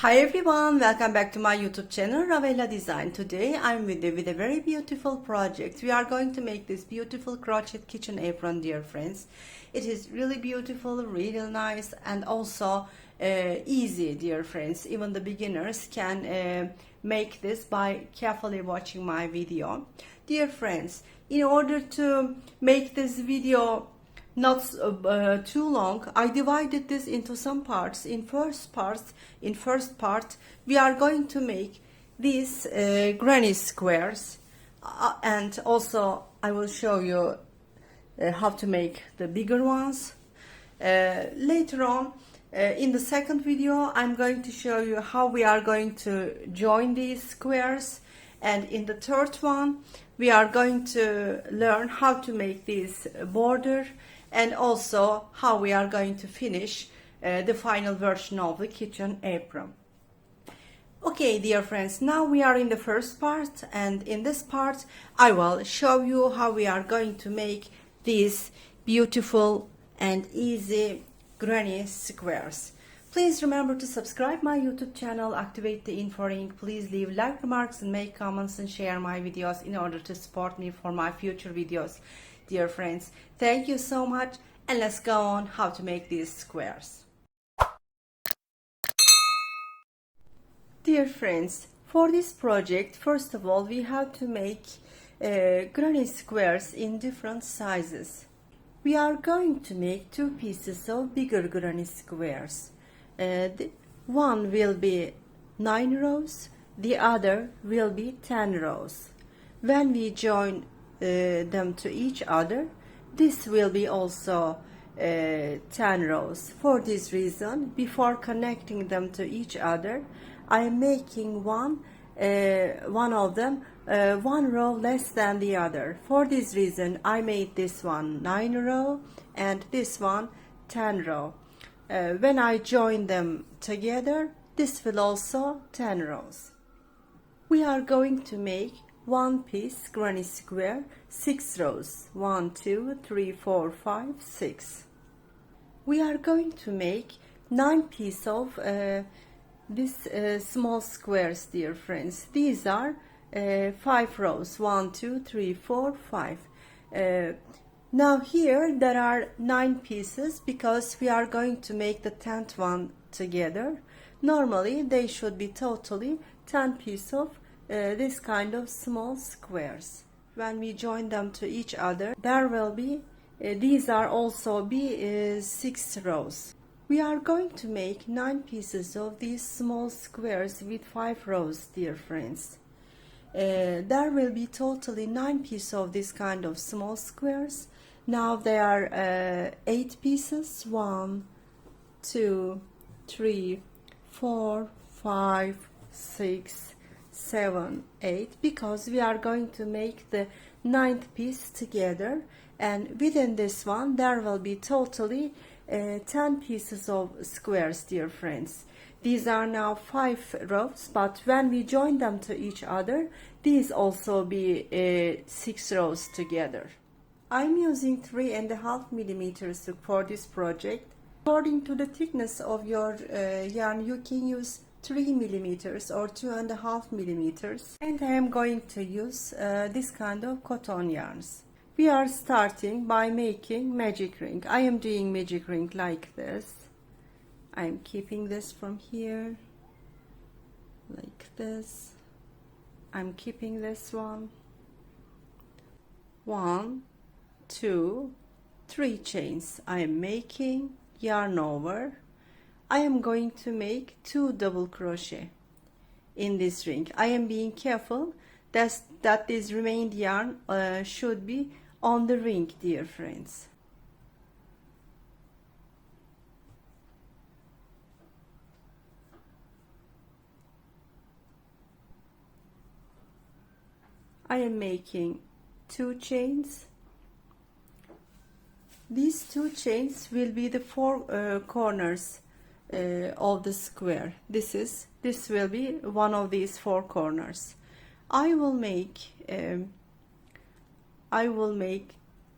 Hi everyone, welcome back to my YouTube channel Ravella Design. Today I'm with a very beautiful project. We are going to make this beautiful crochet kitchen apron, dear friends. It is really beautiful, really nice, and also easy, dear friends. Even the beginners can make this by carefully watching my video. Dear friends, in order to make this video not too long, I divided this into some parts. In first part we are going to make these granny squares, and also I will show you how to make the bigger ones. Later on, in the second video, I'm going to show you how we are going to join these squares, and in the third one we are going to learn how to make this border, and also how we are going to finish the final version of the kitchen apron. Okay, dear friends, now we are in the first part, and in this part I will show you how we are going to make these beautiful and easy granny squares. Please remember to subscribe my YouTube channel, activate the info ring, please leave like remarks and make comments and share my videos in order to support me for my future videos. Dear friends, thank you so much, and let's go on how to make these squares. Dear friends, for this project, first of all, we have to make granny squares in different sizes. We are going to make two pieces of bigger granny squares. One will be 9 rows, the other will be 10 rows. When we join them to each other, this will be also 10 rows. For this reason, before connecting them to each other, I am making one of them 1 row less than the other. For this reason, I made this one 9 row and this one 10 row. When I join them together, this will also 10 rows. We are going to make one piece granny square, 6 rows, 1 2 3 4 5 6. We are going to make 9 pieces of these small squares, dear friends. These are 5 rows, 1 2 3 4 5. Now here there are 9 pieces because we are going to make the 10th one together. Normally they should be totally 10 pieces of this kind of small squares. When we join them to each other, there will be these are also be 6 rows. We are going to make 9 pieces of these small squares with 5 rows, dear friends. There will be totally 9 pieces of this kind of small squares. Now there are 8 pieces, 1 2 3 4 5 6 7 8, because we are going to make the 9th piece together, and within this one there will be totally 10 pieces of squares, dear friends. These are now 5 rows, but when we join them to each other, these also be 6 rows together. I'm using 3.5 millimeters for this project. According to the thickness of your yarn, you can use 3 millimeters or 2.5 millimeters, and I am going to use this kind of cotton yarns. We are starting by making magic ring. I am doing magic ring like this. I am keeping this from here like this. I'm keeping this one. 1 2 3 chains. I am making yarn over. I am going to make 2 double crochet in this ring. I am being careful that this remained yarn should be on the ring, dear friends. I am making 2 chains. These 2 chains will be the 4 corners of the square. This will be one of these 4 corners. I will make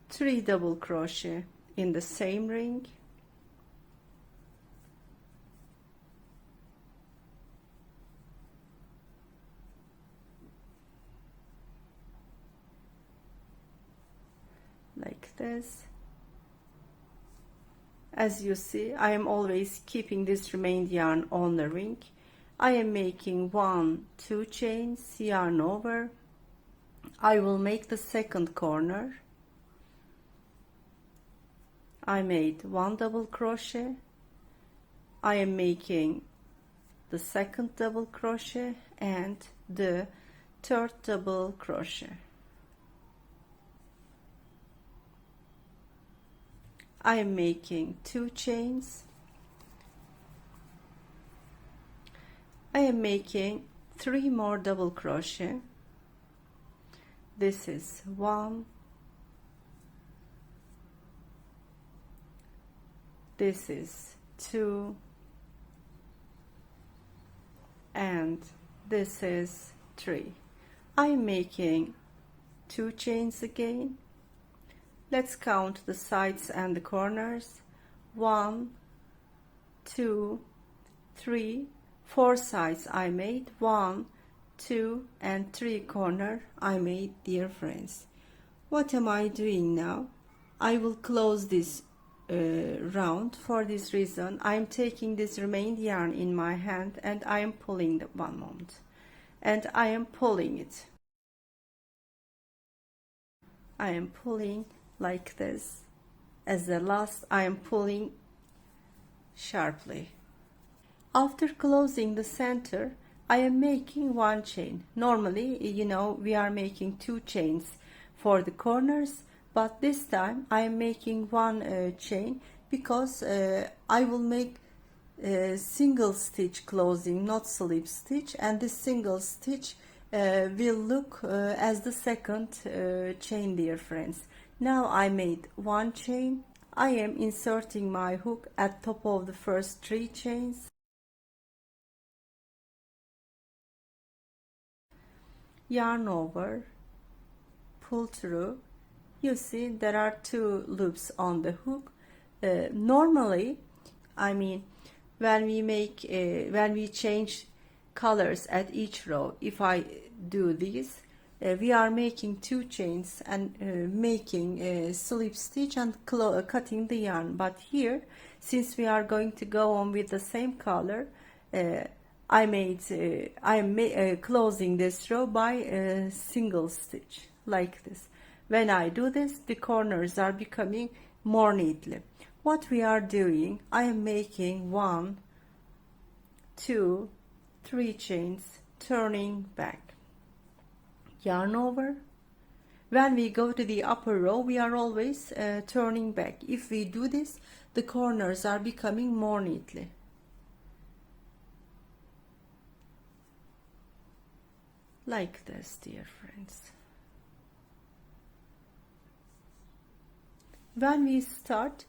3 double crochet in the same ring, this. As you see, I am always keeping this remained yarn on the ring. I am making 1, 2 chains, yarn over. I will make the second corner. I made 1 double crochet. I am making the second double crochet and the third double crochet. I am making 2 chains. I am making 3 more double crochet. This is 1, this is 2, and this is 3. I am making 2 chains again. Let's count the sides and the corners. 1, 2, 3, 4 sides I made. 1, 2, and 3 corner I made, dear friends. What am I doing now? I will close this round. For this reason, I am taking this remained yarn in my hand and I am pulling the one moment, and I am pulling it. I am pulling like this. As the last, I am pulling sharply. After closing the center, I am making 1 chain. Normally, you know, we are making 2 chains for the corners, but this time I am making 1 chain because I will make single stitch closing, not slip stitch, and this single stitch will look as the second chain, dear friends. Now I made 1 chain. I am inserting my hook at top of the first 3 chains. Yarn over, pull through. You see there are 2 loops on the hook. Normally, I mean, when we change colors at each row, if I do this, we are making 2 chains and making a slip stitch and cutting the yarn. But here, since we are going to go on with the same color, I am closing this row by a single stitch like this. When I do this, the corners are becoming more neatly. What we are doing, I am making 1, 2, 3 chains, turning back, yarn over. When we go to the upper row, we are always turning back. If we do this, the corners are becoming more neatly. Like this, dear friends. When we start,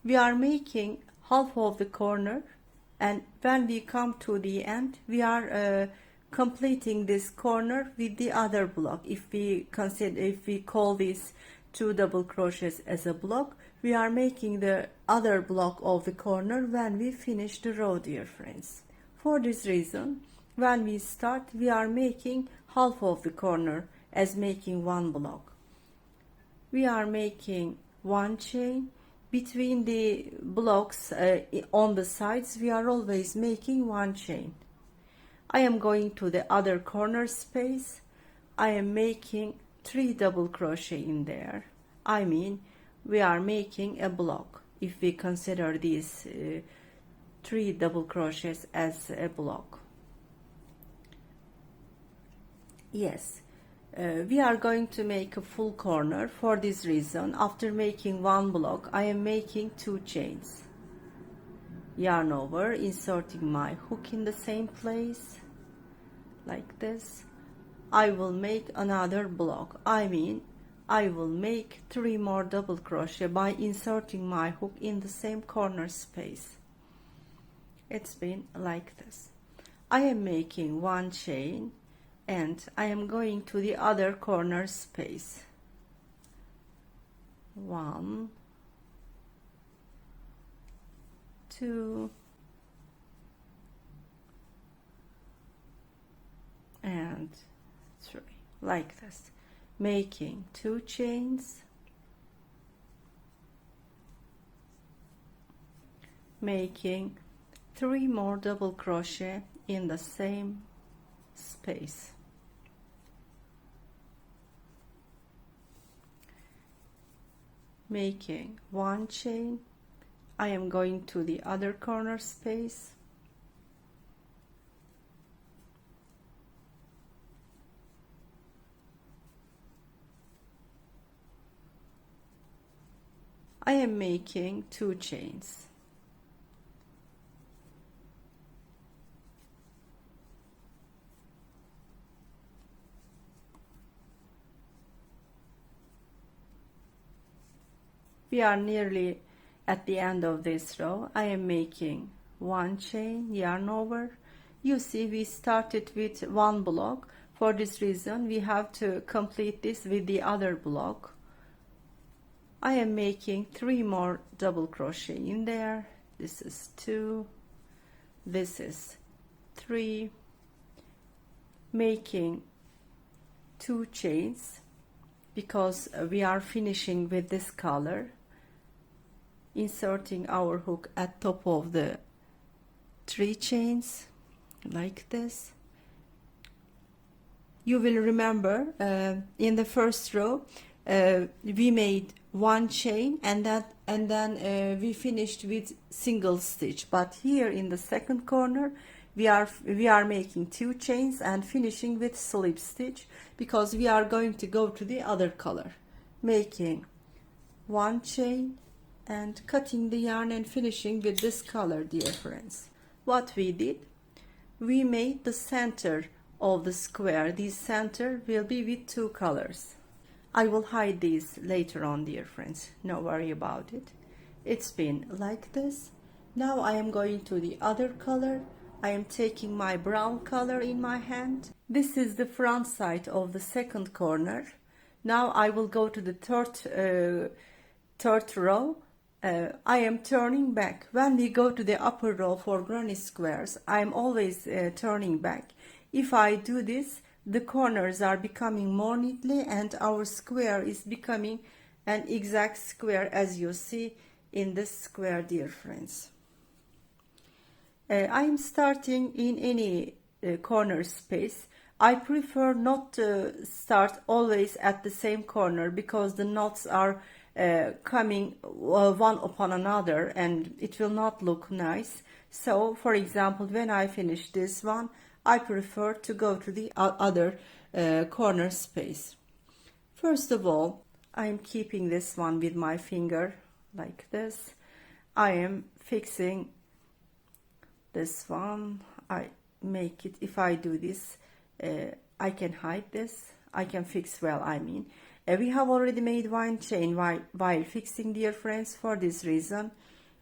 we are making half of the corner, and when we come to the end, we are completing this corner with the other block. If we call these 2 double crochets as a block, we are making the other block of the corner when we finish the row, dear friends. For this reason, when we start, we are making half of the corner as making 1 block. We are making 1 chain between the blocks on the sides. We are always making 1 chain. I am going to the other corner space. I am making 3 double crochet in there. I mean, we are making a block if we consider these 3 double crochets as a block. Yes. We are going to make a full corner. For this reason, after making 1 block, I am making 2 chains. Yarn over, inserting my hook in the same place, like this. I will make another block. I mean, I will make 3 more double crochet by inserting my hook in the same corner space. It's been like this. I am making 1 chain, and I am going to the other corner space. 1, 2, and 3, like this, making 2 chains, making 3 more double crochet in the same space. Making 1 chain. I am going to the other corner space. I am making 2 chains. We are nearly at the end of this row. I am making 1 chain, yarn over. You see we started with 1 block. For this reason we have to complete this with the other block. I am making 3 more double crochet in there. This is 2, this is 3, making 2 chains because we are finishing with this color. Inserting our hook at top of the 3 chains like this. You will remember in the first row we made 1 chain and then we finished with single stitch, but here in the second corner we are making 2 chains and finishing with slip stitch because we are going to go to the other color, making 1 chain and cutting the yarn and finishing with this color, dear friends. What we did, we made the center of the square. This center will be with 2 colors. I will hide these later on, dear friends, no worry about it. It's been like this. Now I am going to the other color. I am taking my brown color in my hand. This is the front side of the second corner. Now I will go to the third row. I am turning back. When we go to the upper row for granny squares, I am always turning back. If I do this, the corners are becoming more neatly and our square is becoming an exact square, as you see in this square, dear friends. I am starting in any corner space. I prefer not to start always at the same corner because the knots are coming one upon another and it will not look nice. So for example, when I finish this one, I prefer to go to the other corner space. First of all, I am keeping this one with my finger like this. I am fixing this one. I make it, if I do this, I can hide this, I can fix well, I mean. We have already made 1 chain while fixing, dear friends. For this reason,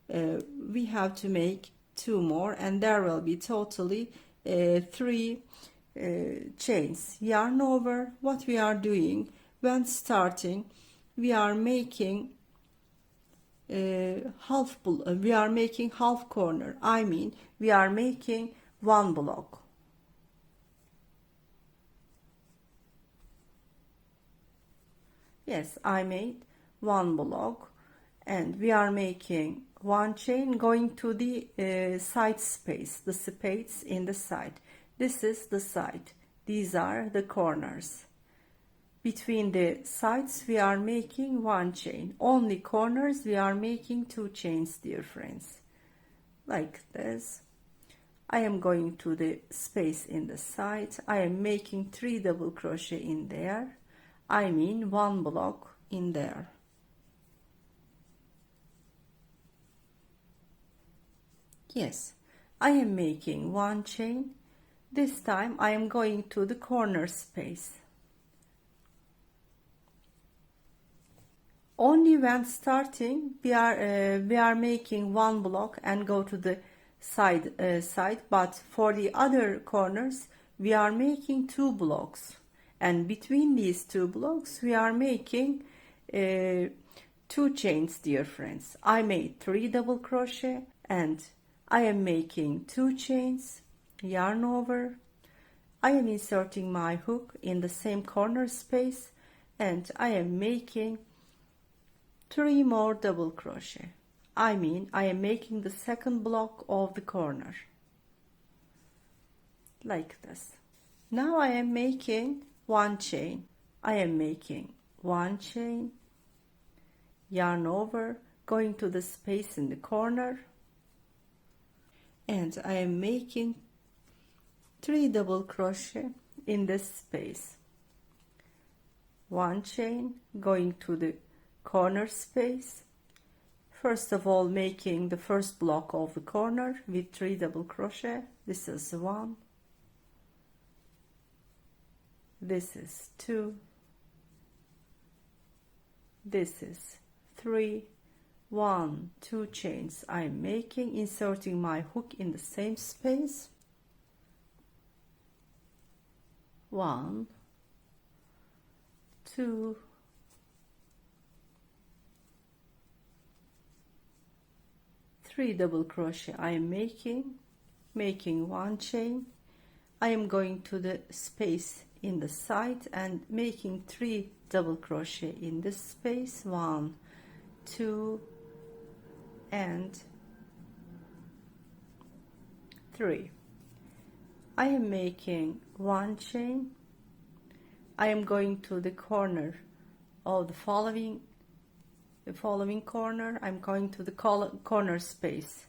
we have to make 2 more and there will be totally 3 chains. Yarn over. What we are doing when starting, we are making half corner. I mean, we are making 1 block. Yes, I made 1 block and we are making 1 chain going to the side space, the space in the side. This is the side. These are the corners. Between the sides we are making 1 chain. Only corners we are making 2 chains, dear friends. Like this. I am going to the space in the side. I am making 3 double crochet in there. I mean 1 block in there. Yes, I am making 1 chain. This time I am going to the corner space. Only when starting we are making 1 block and go to the side, but for the other corners we are making 2 blocks. And between these 2 blocks we are making 2 chains, dear friends. I made 3 double crochet and I am making 2 chains, yarn over. I am inserting my hook in the same corner space and I am making 3 more double crochet. I am making the second block of the corner like this. Now I am making one chain. I am making one chain, yarn over, going to the space in the corner, and I am making 3 double crochet in this space. One chain, going to the corner space. First of all, making the first block of the corner with 3 double crochet. This is 1, this is 2, this is 3, 1, 2 chains I'm making, inserting my hook in the same space. 1, 2, 3 double crochet I am making one chain. I am going to the space in the side and making 3 double crochet in this space. 1, 2, and 3. I am making one chain. I am going to the corner of the following corner. I'm going to the corner space.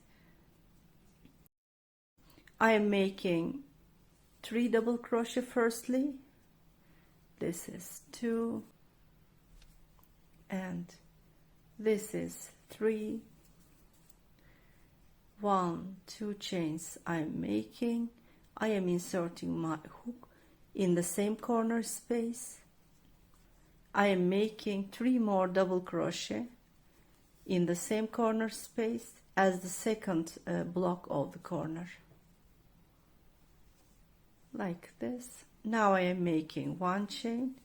I am making 3 double crochet firstly. This is 2, and this is 3. 1, 2 chains I'm making. I am inserting my hook in the same corner space. I am making 3 more double crochet in the same corner space as the second block of the corner, like this. Now I am making one chain.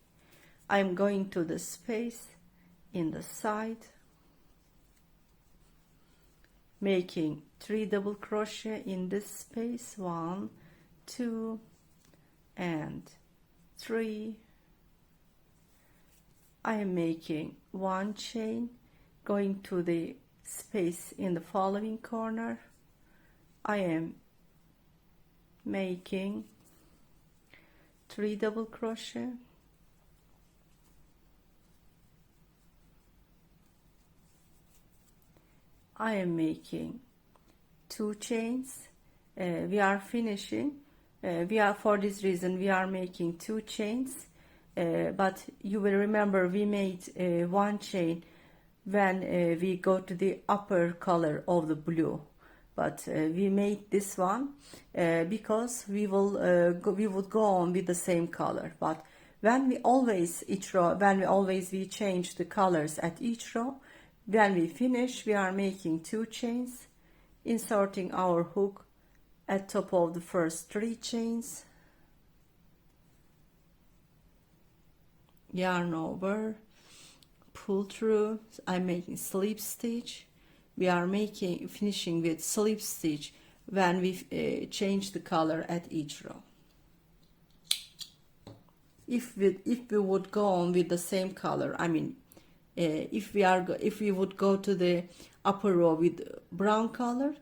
I am going to the space in the side, making 3 double crochet in this space. 1, 2, and 3. I am making one chain, going to the space in the following corner. I am making 3 double crochet, I am making 2 chains. We are finishing. For this reason we are making 2 chains, but you will remember we made one chain when we go to the upper color of the blue, but we made this one because we would go on with the same color. But when we always change the colors at each row, when we finish we are making 2 chains, inserting our hook at top of the first 3 chains, yarn over, pull through. I'm making slip stitch. We are finishing with slip stitch when we change the color at each row. If we would go on with the same color, if we would go to the upper row with brown color,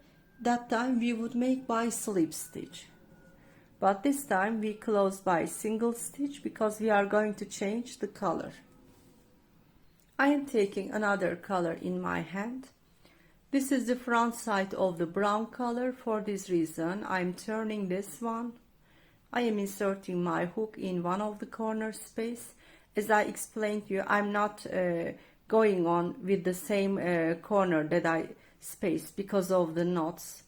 that time we would make by slip stitch, but this time we close by single stitch because we are going to change the color. I am taking another color in my hand. This is the front side of the brown color. For this reason I'm turning this one. I am inserting my hook in one of the corner space. As I explained to you, I'm not going on with the same corner that I spaced because of the knots.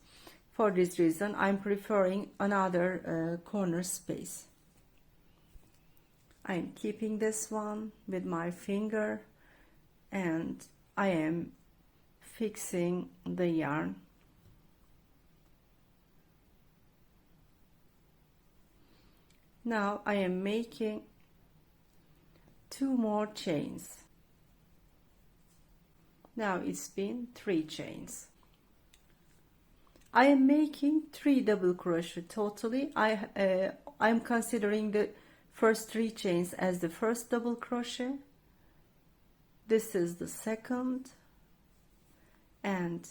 For this reason I'm preferring another corner space. I'm keeping this one with my finger and I am fixing the yarn. Now I am making 2 more chains. Now it's been 3 chains. I am making 3 double crochet totally. I'm considering the first 3 chains as the first double crochet. This is the second, and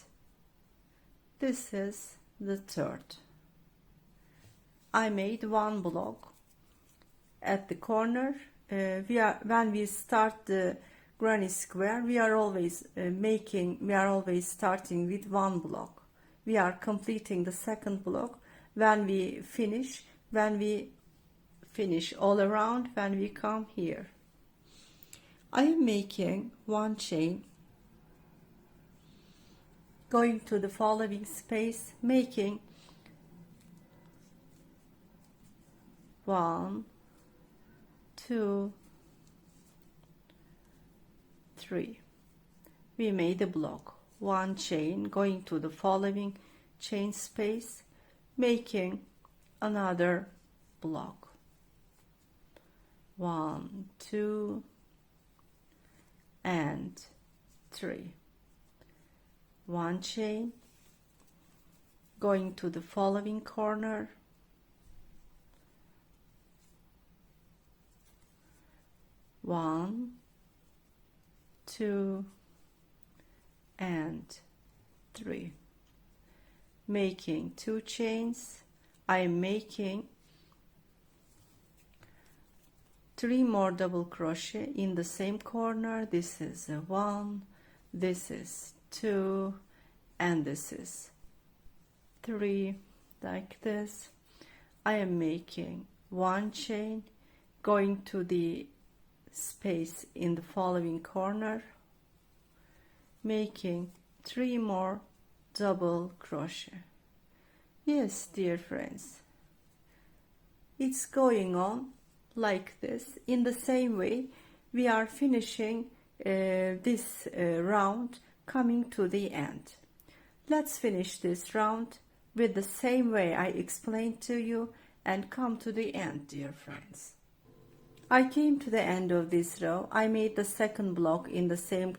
this is the third. I made one block at the corner. When we start the granny square, we are always starting with one block. We are completing the second block when we finish all around. When we come here, I am making one chain, going to the following space, making 1, 2, 3. We made a block, one chain, going to the following chain space, making another block, 1, 2 and 3. One chain, going to the following corner, 1, 2 and 3, making 2 chains. I am making 3 more double crochet in the same corner. This is 1, this is 2 and this is 3, like this. I am making 1 chain, going to the space in the following corner, making 3 more double crochet. Yes, dear friends, it's going on like this. In the same way, we are finishing this round, coming to the end. Let's finish this round with the same way I explained to you and come to the end, dear friends. I came to the end of this row. I made the second block in the same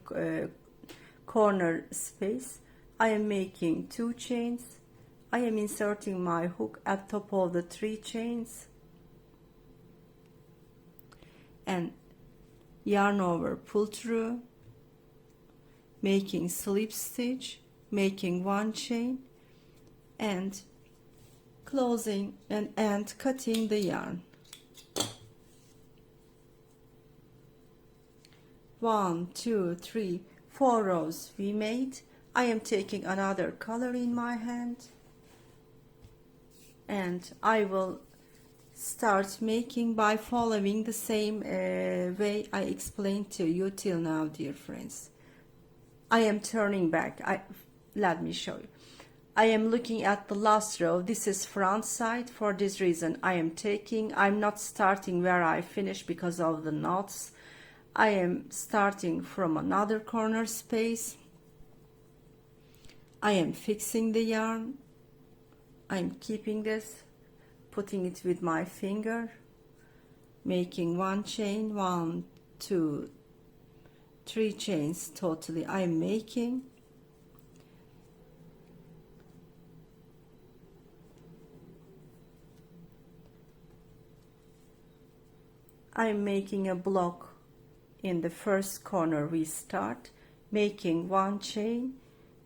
corner space. I am making 2 chains. I am inserting my hook at top of the 3 chains and yarn over, pull through, making slip stitch, making 1 chain and closing and cutting the yarn. 1, 2, 3, 4 rows we made. I am taking another color in my hand and I will start making by following the same way I explained to you till now, dear friends. I am turning back. Let me show you. I am looking at the last row. This is front side. For this reason I'm not starting where I finished because of the knots. I am starting from another corner space. I am fixing the yarn. I'm keeping this, putting it with my finger, making 1 chain, 1, 2, 3 chains totally I'm making. I'm making a block in the first corner. We start making 1 chain,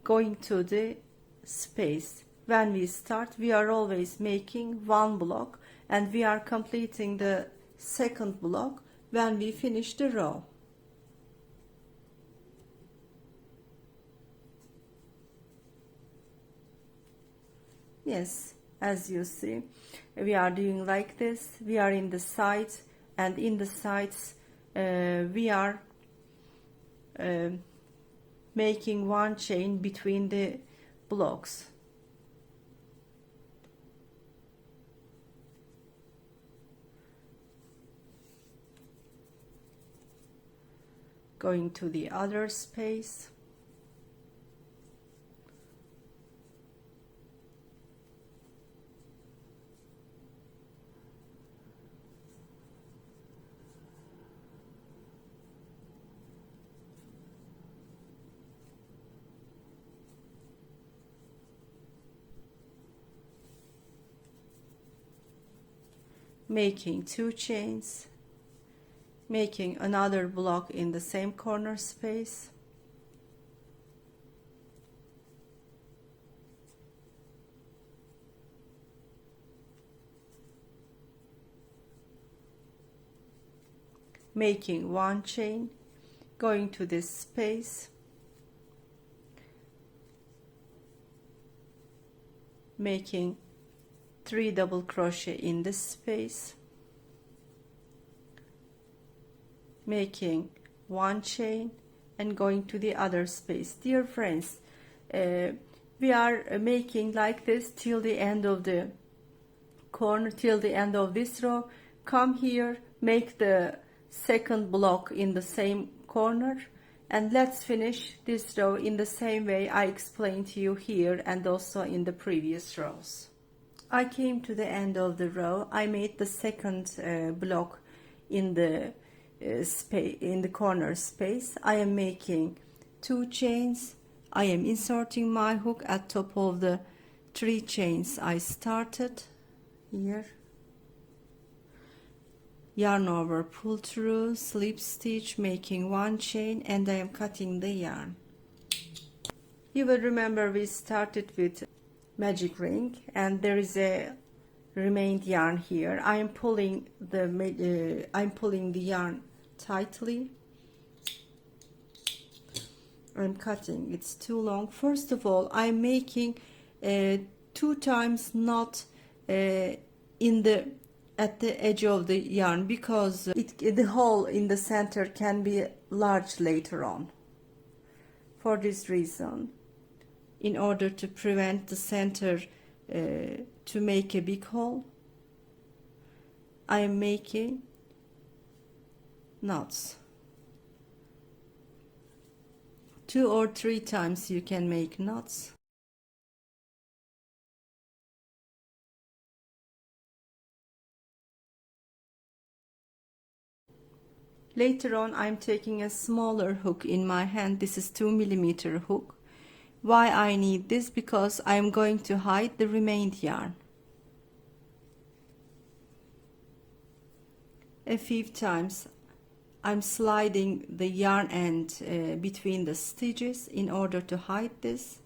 going to the space. When we start, we are always making 1 block and we are completing the second block when we finish the row. Yes, as you see, we are doing like this. We are in the sides, and in the sides we are making 1 chain between the blocks. Going to the other space. Making 2 chains, making another block in the same corner space, making one chain, going to this space, making 3 double crochet in this space, making one chain, and going to the other space. Dear friends, we are making like this till the end of the corner, till the end of this row. Come here, make the second block in the same corner, and let's finish this row in the same way I explained to you here and also in the previous rows. I came to the end of the row. I made the second block in the space, in the corner space. I am making 2 chains. I am inserting my hook at top of the 3 chains I started here. Yarn over, pull through, slip stitch, making one chain, and I am cutting the yarn. You will remember we started with magic ring, and there is a remained yarn here. I am pulling the yarn tightly. I'm cutting. It's too long. First of all, I'm making 2 times knot at the edge of the yarn, because the hole in the center can be large later on. For this reason, in order to prevent the center to make a big hole, I am making knots. 2 or 3 times you can make knots. Later on, I'm taking a smaller hook in my hand. This is 2mm hook. Why I need this? Because I'm going to hide the remained yarn. A few times I'm sliding the yarn end between the stitches in order to hide this.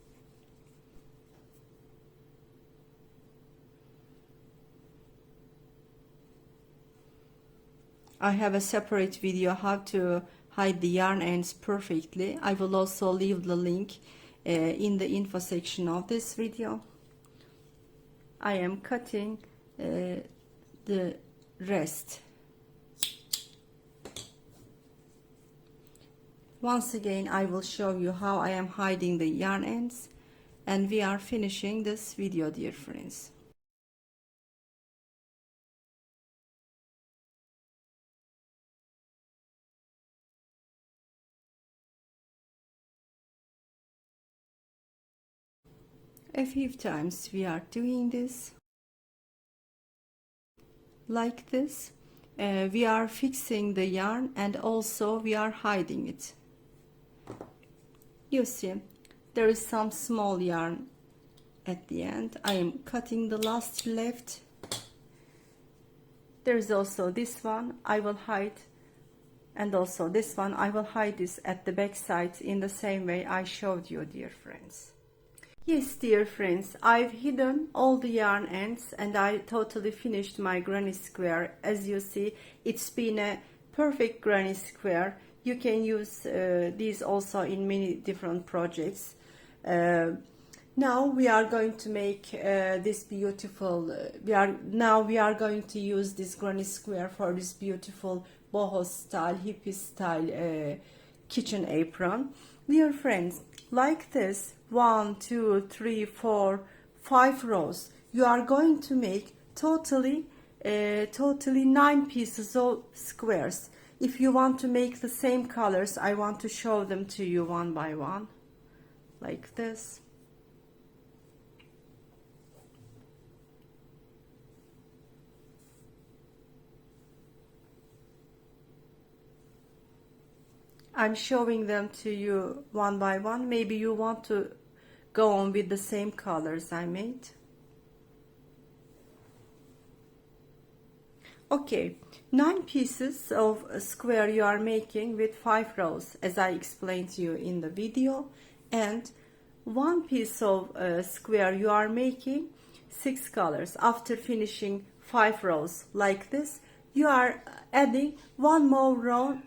I have a separate video how to hide the yarn ends perfectly. I will also leave the link in the info section of this video. I am cutting the rest. Once again, I will show you how I am hiding the yarn ends, and we are finishing this video, dear friends. A few times we are doing this like this. We are fixing the yarn, and also we are hiding it. You see, there is some small yarn at the end. I am cutting the last left. There is also this one I will hide, and also this one I will hide this at the back side in the same way I showed you, dear friends. Yes, dear friends, I've hidden all the yarn ends and I totally finished my granny square. As you see, it's been a perfect granny square. You can use these also in many different projects. Now we are going to make this beautiful, we are going to use this granny square for this beautiful boho style, hippie style kitchen apron. Dear friends, like this, 1, 2, 3, 4, 5 rows, you are going to make totally 9 pieces of squares. If you want to make the same colors, I want to show them to you one by one, like this. I'm showing them to you one by one. Maybe you want to go on with the same colors I made. Okay, 9 pieces of square you are making with 5 rows, as I explained to you in the video, and 1 piece of square you are making 6 colors. After finishing 5 rows like this, you are adding one more row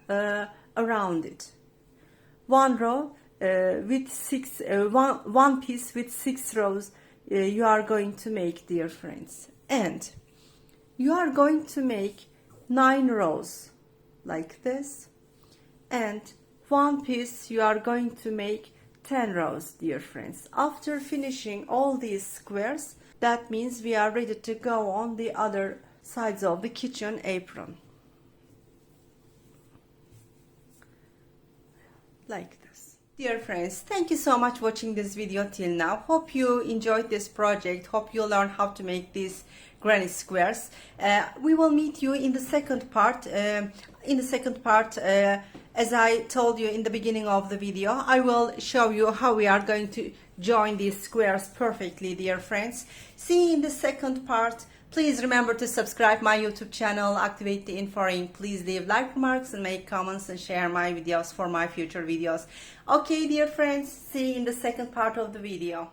around it. One row with one piece with 6 rows you are going to make, dear friends, and you are going to make 9 rows like this, and one piece you are going to make 10 rows, dear friends. After finishing all these squares, that means we are ready to go on the other sides of the kitchen apron, like this. Dear friends, thank you so much for watching this video till now. Hope you enjoyed this project. Hope you learn how to make these granny squares. We will meet you in the second part. As I told you in the beginning of the video, I will show you how we are going to join these squares perfectly, dear friends. See you in the second part. Please remember to subscribe my YouTube channel, activate the info ring. Please leave like remarks and make comments and share my videos for my future videos. Okay, dear friends, see you in the second part of the video.